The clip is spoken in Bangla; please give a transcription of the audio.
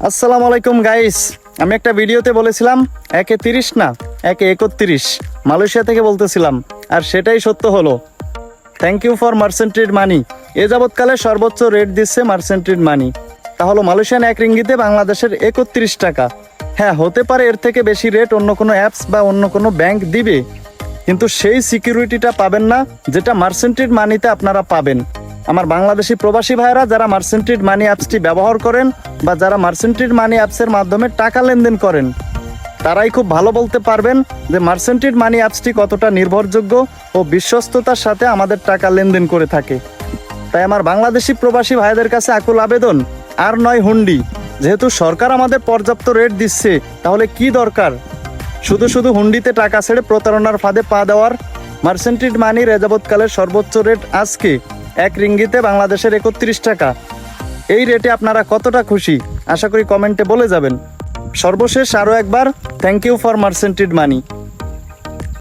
আসসালামু আলাইকুম গাইস, আমি একটা ভিডিওতে বলেছিলাম একে 30 না একে 31 মালয়েশিয়া থেকে বলতেছিলাম, আর সেটাই সত্য হলো। Thank you for merchant trade money. এ যাবৎকালে সর্বোচ্চ রেট দিচ্ছে মার্চেন্ট ট্রেড মানি। তাহলে মালয়েশিয়ান 1 রিঙ্গিতে বাংলাদেশের 31 টাকা। হ্যাঁ, হতে পারে এর থেকে বেশি রেট অন্য কোনো অ্যাপস বা অন্য কোনো ব্যাংক দিবে, কিন্তু সেই সিকিউরিটিটা পাবেন না যেটা মার্চেন্ট ট্রেড মানিতে আপনারা পাবেন। আমার বাংলাদেশি প্রবাসী ভাইয়েরা যারা মার্চেন্ট ট্রেড মানি অ্যাপসটি ব্যবহার করেন বা যারা মার্চেন্ট ট্রেড মানি অ্যাপসের মাধ্যমে টাকা লেনদেন করেন, তারাই খুব ভালো বলতে পারবেন যে মার্চেন্ট ট্রেড মানি অ্যাপসটি কতটা নির্ভরযোগ্য ও বিশ্বস্ততার সাথে আমাদের টাকা লেনদেন করে থাকে। তাই আমার বাংলাদেশি প্রবাসী ভাইদের কাছে আকুল আবেদন, আর নয় হুন্ডি। যেহেতু সরকার আমাদের পর্যাপ্ত রেট দিচ্ছে, তাহলে কি দরকার শুধু শুধু হুন্ডিতে টাকা ছেড়ে প্রতারণার ফাঁদে পা দেওয়ার। মার্চেন্ট ট্রেড মানির এ যাবৎকালের সর্বোচ্চ রেট আজকে 1 রিঙ্গিতে বাংলাদেশের 31 টাকা। এই রেটে আপনারা কতটা খুশি আশা করি কমেন্টে বলে যাবেন। সর্বশেষ আরও একবার thank you for merchant trade money.